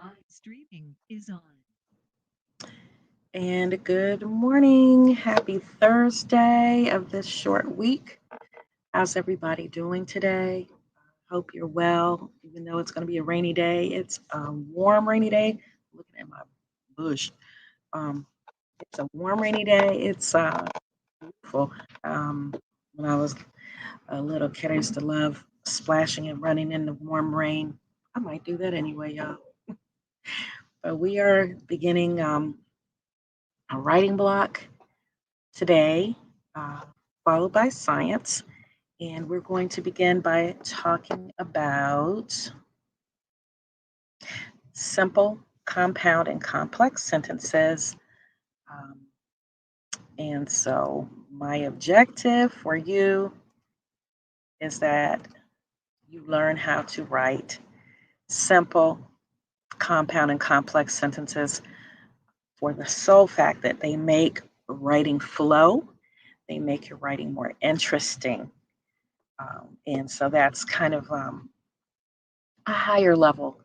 Live streaming is on. And good morning. Happy Thursday of this short week. How's everybody doing today? Hope you're well, even though it's going to be a rainy day. It's a warm, rainy day. Looking at my bush. Um, it's a warm, rainy day. It's beautiful. Um, when I was a little kid, I used to love splashing and running in the warm rain. I might do that anyway, y'all. But we are beginning a writing block today, uh, followed by science. And we're going to begin by talking about simple, compound, and complex sentences. Um, and so, my objective for you is that you learn how to write simple, compound, and complex sentences for the sole fact that they make writing flow, they make your writing more interesting. And so that's kind of a higher level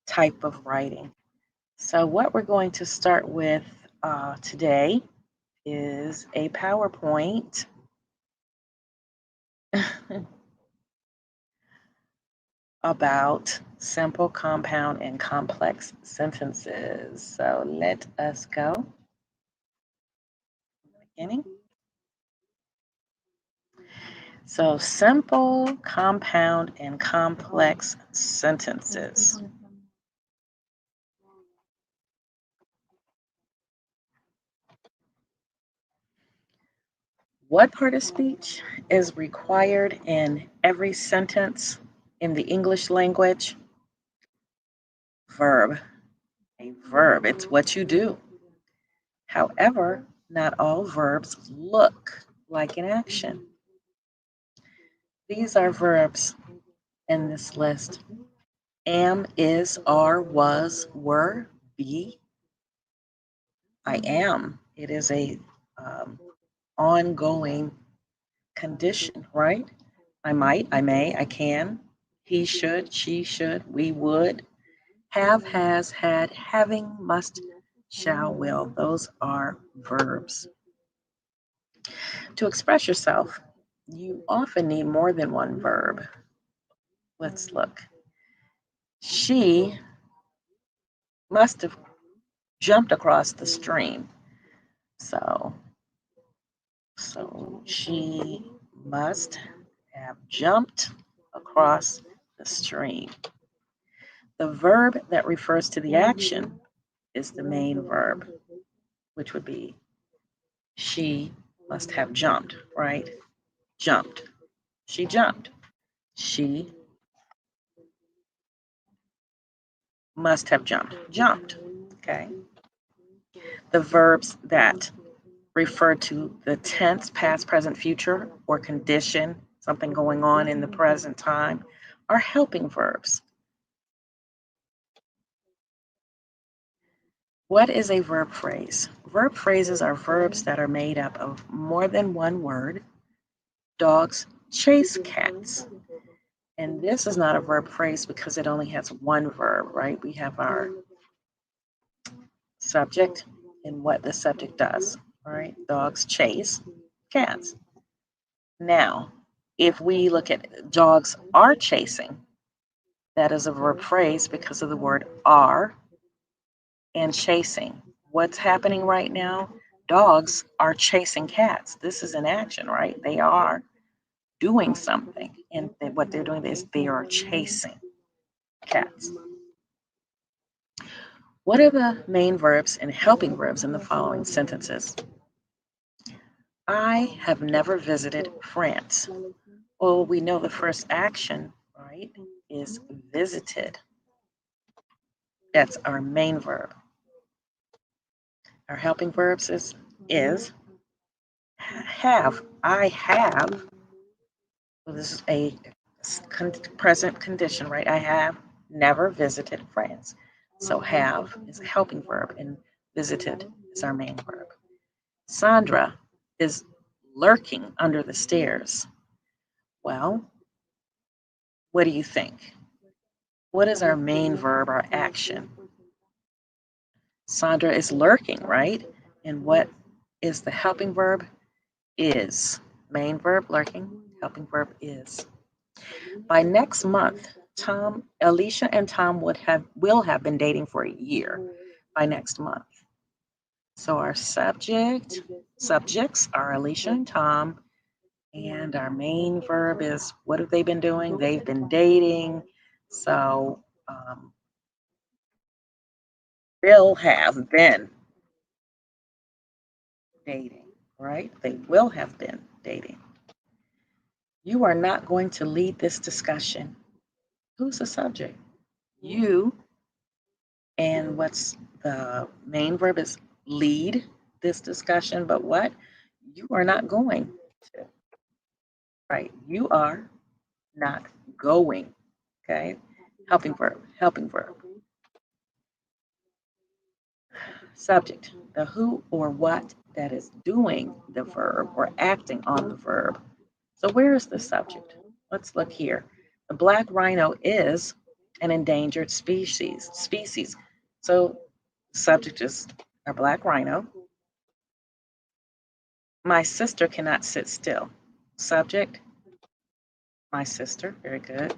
type of writing. So, what we're going to start with today is a PowerPoint about simple, compound, and complex sentences. So, let us go. Beginning. So, simple, compound, and complex sentences. What part of speech is required in every sentence in the English language? Verb. A verb, it's what you do. However, not all verbs look like an action. These are verbs in this list: am, is, are, was, were, be. I am. It is a um, ongoing condition, right? I might, I may, I can. He should, she should, we would. Have, has, had, having, must, shall, will. Those are verbs. To express yourself, you often need more than one verb. Let's look. She must have jumped across the stream. So, so she must have jumped across the stream. The verb that refers to the action is the main verb, which would be she must have jumped, right? Jumped. She jumped. She must have jumped. Jumped. Okay. The verbs that refer to the tense, past, present, future, or condition, something going on in the present time, are helping verbs. What is a verb phrase? Verb phrases are verbs that are made up of more than one word. Dogs chase cats. And this is not a verb phrase because it only has one verb, right? We have our subject and what the subject does, all right? Dogs chase cats. Now, if we look at dogs are chasing, that is a verb phrase because of the word are and chasing. What's happening right now? Dogs are chasing cats. This is an action, right? They are doing something. And what they're doing is they are chasing cats. What are the main verbs and helping verbs in the following sentences? I have never visited France. Well, we know the first action, right, is visited. That's our main verb. Our helping verbs is have. I have. Well, this is a present condition, right? I have never visited France. So have is a helping verb and visited is our main verb. Sandra is lurking under the stairs. Well, what do you think? What is our main verb, our action? Sandra is lurking, right? And what is the helping verb? Is. Main verb, lurking. Helping verb is. By next month, Alicia and Tom will have been dating for a year by next month. So our subjects are Alicia and Tom, and our main verb is what have they been doing? They've been dating. So will have been dating, right? They will have been dating. You are not going to lead this discussion. Who's the subject? You. And what's the main verb is lead this discussion, but what? You are not going to, right? You are not going, okay? Helping verb, helping verb. Subject, the who or what that is doing the verb or acting on the verb. So where is the subject? Let's look here. The black rhino is an endangered species. So subject is our black rhino. My sister cannot sit still. Subject, my sister. Very good.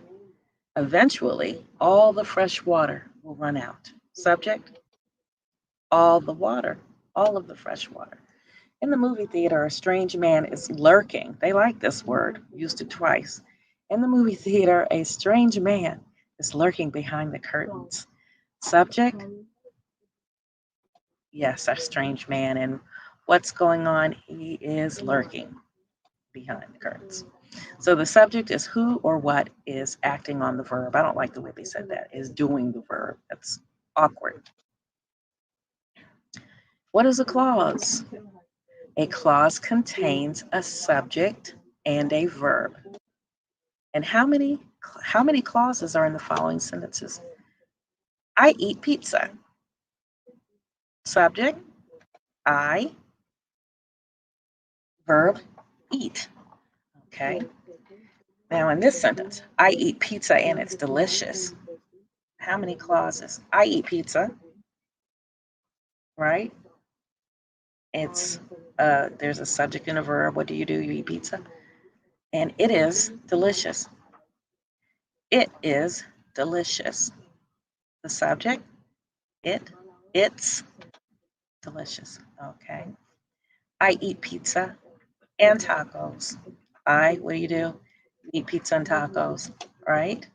Eventually, all the fresh water will run out. Subject, all the water, all of the fresh water. In the movie theater, a strange man is lurking. They like this word, used it twice. In the movie theater, a strange man is lurking behind the curtains. Subject, yes, a strange man. And what's going on? He is lurking behind the curtains. So the subject is who or what is acting on the verb. I don't like the way they said that, is doing the verb. That's awkward. What is a clause? A clause contains a subject and a verb. And how many clauses are in the following sentences? I eat pizza. Subject, I, verb, eat. Okay. Now in this sentence, I eat pizza and it's delicious. How many clauses? I eat pizza, right? It's there's a subject and a verb. What do? You eat pizza. And it is delicious. It is delicious. The subject, it's delicious. Okay. I eat pizza and tacos. What do? You eat pizza and tacos, right?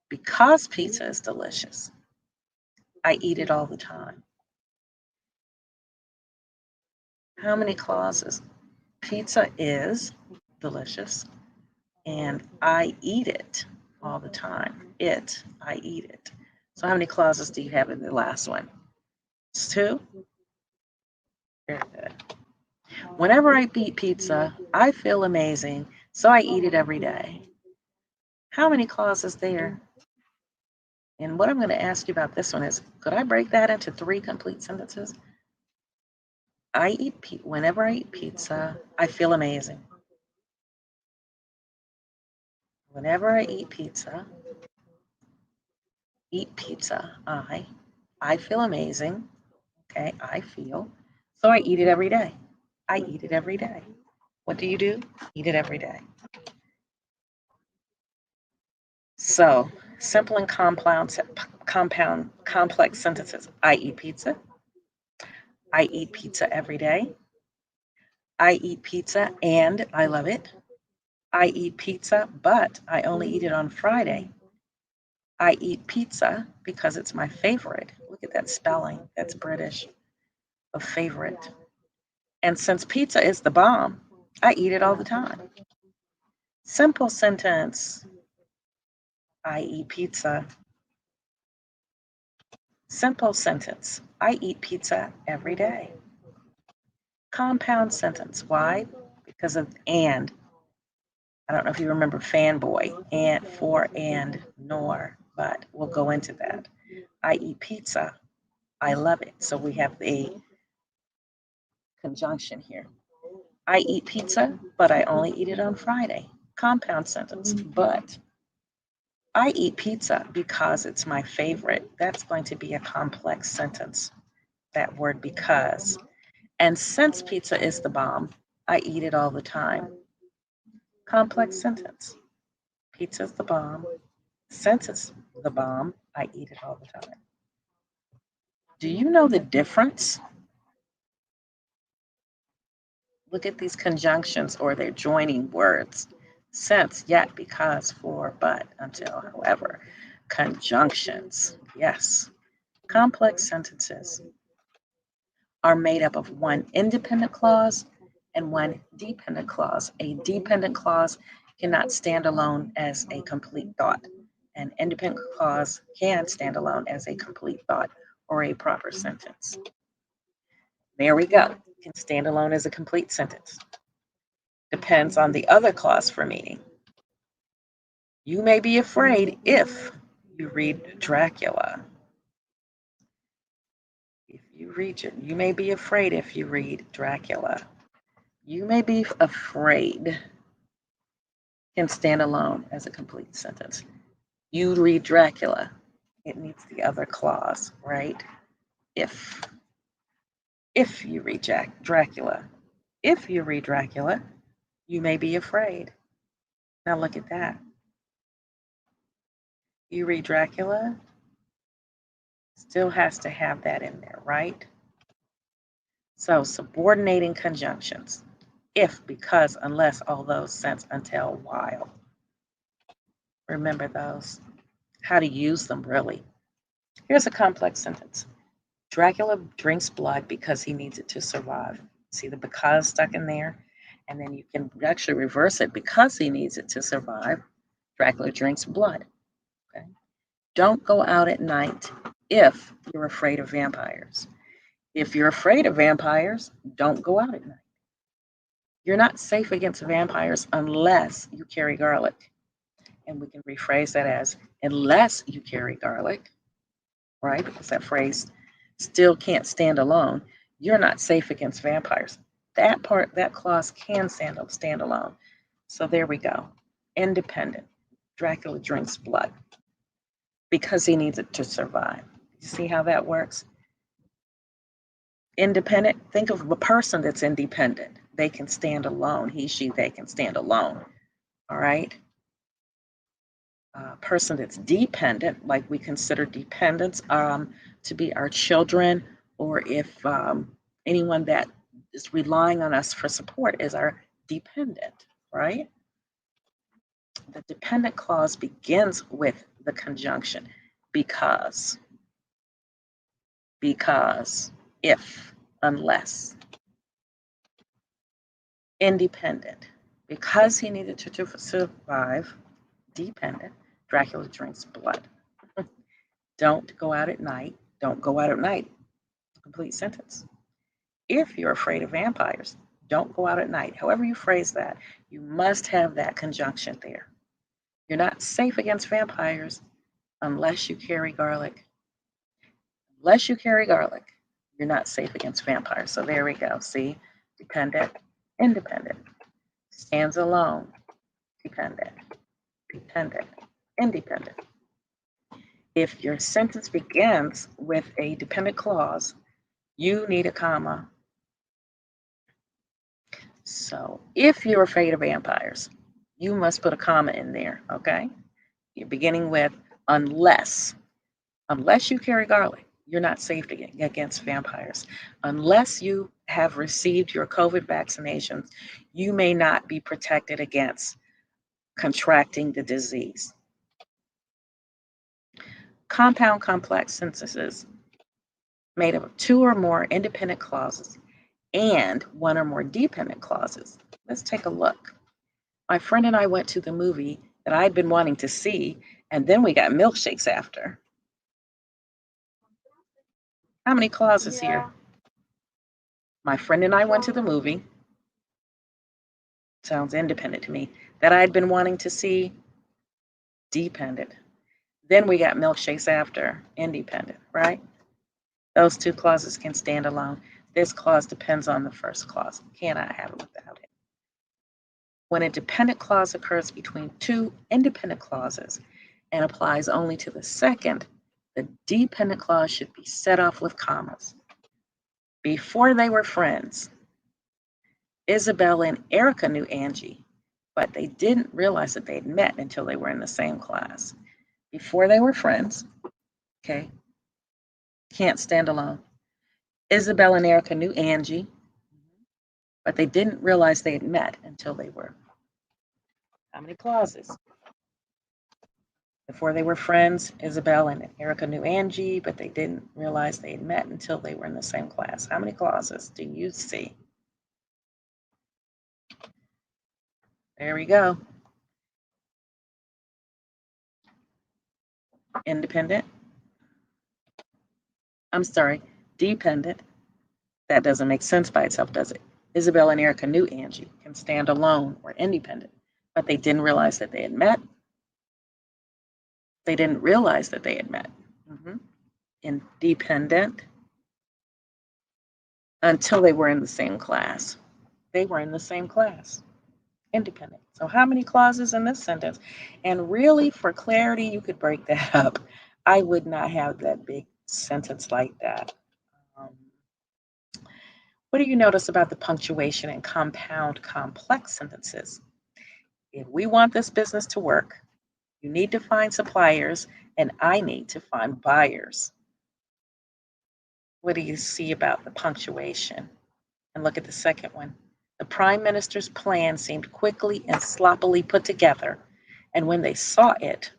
Because pizza is delicious. I eat it all the time. How many clauses? Pizza is delicious and I eat it all the time. I eat it. So how many clauses do you have in the last one? It's two? Very good. Whenever I eat pizza, I feel amazing, so I eat it every day. How many clauses there? And what I'm going to ask you about this one is, could I break that into 3 complete sentences? Whenever I eat pizza, I feel amazing. Whenever I eat pizza, I feel amazing. Okay, I feel. So I eat it every day. I eat it every day. What do? Eat it every day. So simple and complex sentences. I eat pizza. I eat pizza every day. I eat pizza and I love it. I eat pizza, but I only eat it on Friday. I eat pizza because it's my favorite. Look at that spelling. That's British. A favorite. And since pizza is the bomb, I eat it all the time. Simple sentence. I eat pizza. Simple sentence. I eat pizza every day. Compound sentence. Why? Because of and. I don't know if you remember fanboy, and for and nor, but we'll go into that. I eat pizza. I love it. So we have the conjunction here. I eat pizza, but I only eat it on Friday. Compound sentence. But I eat pizza because it's my favorite. That's going to be a complex sentence. that word because. And since pizza is the bomb, I eat it all the time. Complex sentence. Pizza's the bomb. Since it's the bomb, I eat it all the time. Do you know the difference? Look at these conjunctions or they're joining words. Since, yet, because, for, but, until, however. Conjunctions, yes. Complex sentences are made up of one independent clause and one dependent clause. A dependent clause cannot stand alone as a complete thought. An independent clause can stand alone as a complete thought or a proper sentence. There we go. It can stand alone as a complete sentence. Depends on the other clause for meaning. You may be afraid if you read Dracula. If you read it, you may be afraid if you read Dracula. You may be afraid can stand alone as a complete sentence. You read Dracula. It needs the other clause, right? If. If you read Dracula. If you read Dracula, you may be afraid. Now look at that. You read Dracula, still has to have that in there, right? So subordinating conjunctions. If, because, unless, although, since, until, while. Remember those. How to use them, really. Here's a complex sentence. Dracula drinks blood because he needs it to survive. See the because stuck in there? And then you can actually reverse it. Because he needs it to survive, Dracula drinks blood. Okay? Don't go out at night if you're afraid of vampires. If you're afraid of vampires, don't go out at night. You're not safe against vampires unless you carry garlic. And we can rephrase that as unless you carry garlic, right? Because that phrase still can't stand alone. You're not safe against vampires. That part, that clause can stand alone. So there we go. Independent. Dracula drinks blood because he needs it to survive. You see how that works? Independent, think of a person that's independent. They can stand alone. He, she, they can stand alone. All right? A person that's dependent, like we consider dependents to be our children, or if anyone that is relying on us for support is our dependent, right? The dependent clause begins with the conjunction because, if, unless. Independent, because he needed to survive. Dependent, Dracula drinks blood. Don't go out at night. Don't go out at night. Complete sentence. If you're afraid of vampires, don't go out at night. However you phrase that, you must have that conjunction there. You're not safe against vampires unless you carry garlic. Unless you carry garlic, you're not safe against vampires. So there we go. See, dependent, independent, stands alone, dependent, dependent, independent. If your sentence begins with a dependent clause, you need a comma. So if you're afraid of vampires, you must put a comma in there, okay? You're beginning with unless. Unless you carry garlic, you're not safe against vampires. Unless you have received your COVID vaccinations, you may not be protected against contracting the disease. Compound complex sentences made up of two or more independent clauses and one or more dependent clauses. Let's take a look. My friend and I went to the movie that I'd been wanting to see, and then we got milkshakes after. How many clauses here? My friend and I went to the movie. Sounds independent to me. That I'd been wanting to see, dependent. Then we got milkshakes after, independent, right? Those two clauses can stand alone. This clause depends on the first clause. Cannot have it without it. When a dependent clause occurs between two independent clauses and applies only to the second, the dependent clause should be set off with commas. Before they were friends, Isabel and Erica knew Angie, but they didn't realize that they had met until they were in the same class. Before they were friends, okay, can't stand alone. Isabel and Erica knew Angie, but they didn't realize they had met until they were. How many clauses? Before they were friends, Isabel and Erica knew Angie, but they didn't realize they had met until they were in the same class. How many clauses do you see? There we go. Independent. I'm sorry, dependent. That doesn't make sense by itself, does it? Isabel and Erica knew Angie, can stand alone or independent, but they didn't realize that they had met. They didn't realize that they had met. Independent until they were in the same class. They were in the same class. Independent. So how many clauses in this sentence? And really, for clarity, you could break that up. I would not have that big sentence like that. What do you notice about the punctuation in compound complex sentences? If we want this business to work, you need to find suppliers and I need to find buyers. What do you see about the punctuation? And look at the second one. The prime minister's plan seemed quickly and sloppily put together, and when they saw it,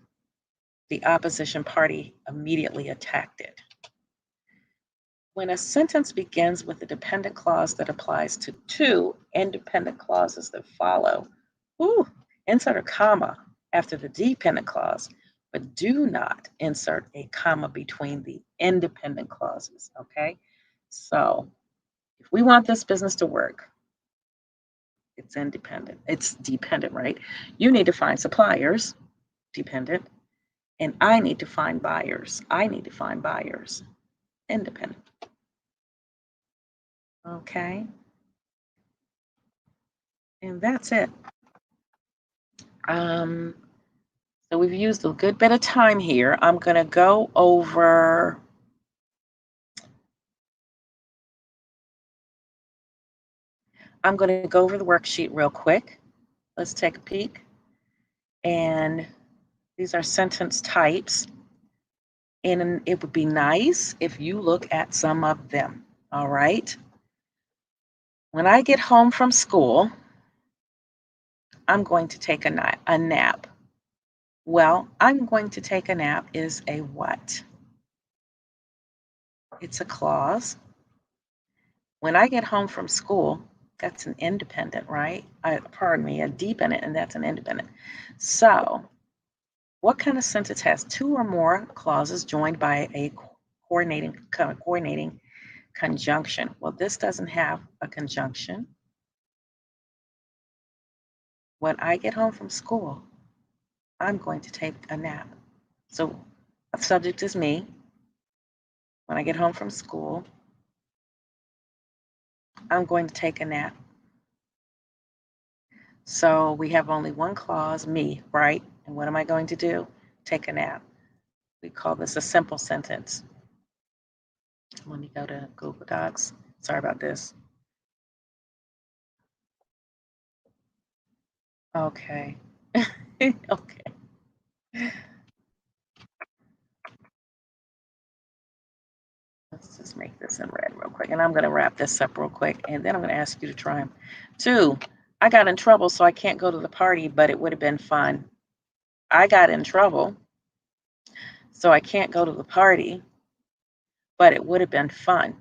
the opposition party immediately attacked it. When a sentence begins with a dependent clause that applies to two independent clauses that follow, insert a comma after the dependent clause, but do not insert a comma between the independent clauses, okay? So if we want this business to work, it's independent. It's dependent, right? You need to find suppliers, dependent, and I need to find buyers. I need to find buyers, independent. Okay? And that's it. So we've used a good bit of time here. I'm going to go over the worksheet real quick. Let's take a peek. And these are sentence types. And it would be nice if you look at some of them. All right. When I get home from school, I'm going to take a nap. Well, I'm going to take a nap is a what? It's a clause. When I get home from school, that's an independent, right? A dependent, and that's an independent. So, what kind of sentence has two or more clauses joined by a coordinating conjunction? Well, this doesn't have a conjunction. When I get home from school, I'm going to take a nap. So, the subject is me. When I get home from school, I'm going to take a nap. So we have only one clause, me, right? And what am I going to do? Take a nap. We call this a simple sentence. Let me go to Google Docs. Sorry about this. Okay. Okay. Let's just make this in red real quick. And I'm going to wrap this up real quick. And then I'm going to ask you to try them. 2, I got in trouble, so I can't go to the party, but it would have been fun. I got in trouble, so I can't go to the party, but it would have been fun.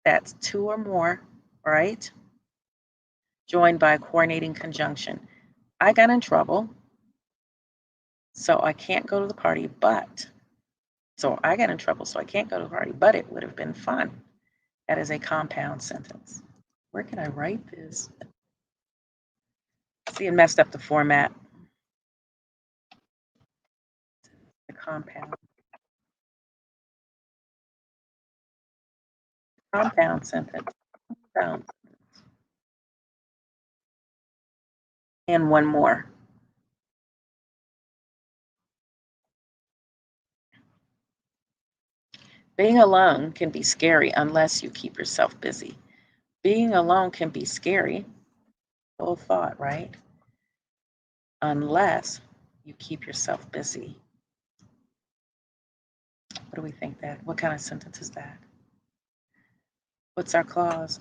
That's 2 or more, right? Joined by a coordinating conjunction. I got in trouble, so I can't go to the party, but. So I got in trouble, so I can't go to the party, but it would have been fun. That is a compound sentence. Where can I write this? See, it messed up the format. The compound sentence. Compound. And one more. Being alone can be scary unless you keep yourself busy. Being alone can be scary. Full thought, right? Unless you keep yourself busy. What do we think that? What kind of sentence is that? What's our clause?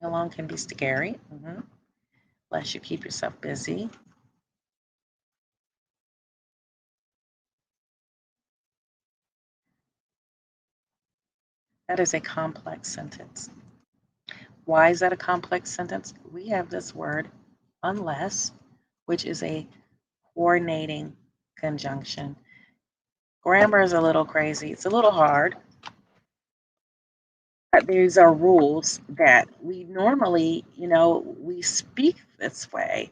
Being alone can be scary. Unless you keep yourself busy. That is a complex sentence. Why is that a complex sentence? We have this word, unless, which is a coordinating conjunction. Grammar is a little crazy. It's a little hard. But these are rules that we normally, we speak this way.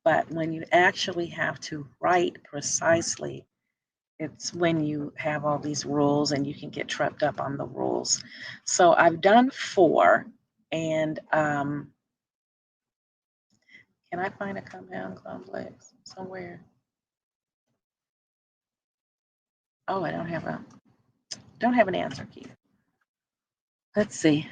But when you actually have to write precisely, it's when you have all these rules and you can get tripped up on the rules. So I've done 4, and can I find a compound complex somewhere? Oh, I don't have an answer key. Let's see.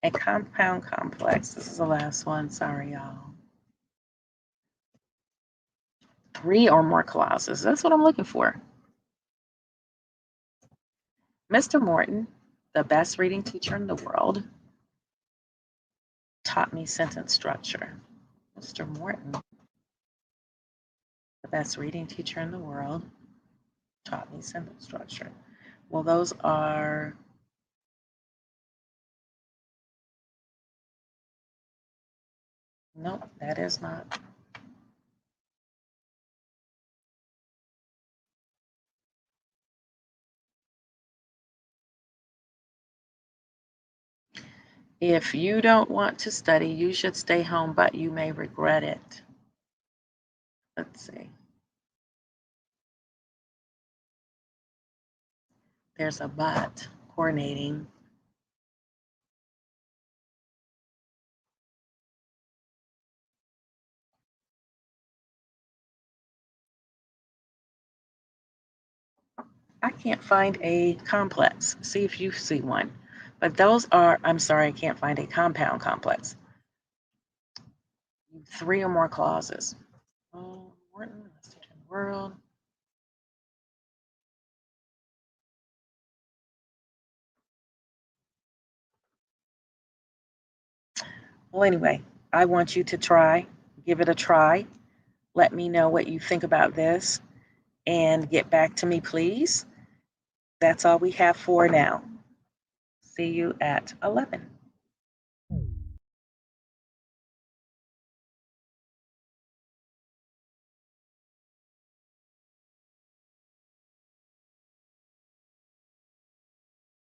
A compound complex. This is the last one. Sorry, y'all. 3 or more clauses. That's what I'm looking for. Mr. Morton, the best reading teacher in the world, taught me sentence structure. Mr. Morton, the best reading teacher in the world, taught me sentence structure. Well, those are, nope, that is not. If you don't want to study, you should stay home, but you may regret it. Let's see. There's a but, coordinating. I can't find a complex. See if you see one. But those are, I'm sorry, I can't find a compound complex. 3 or more clauses. Oh, Morton, best teacher in the world. Well, anyway, I want you to try, give it a try. Let me know what you think about this and get back to me, please. That's all we have for now. See you at 11.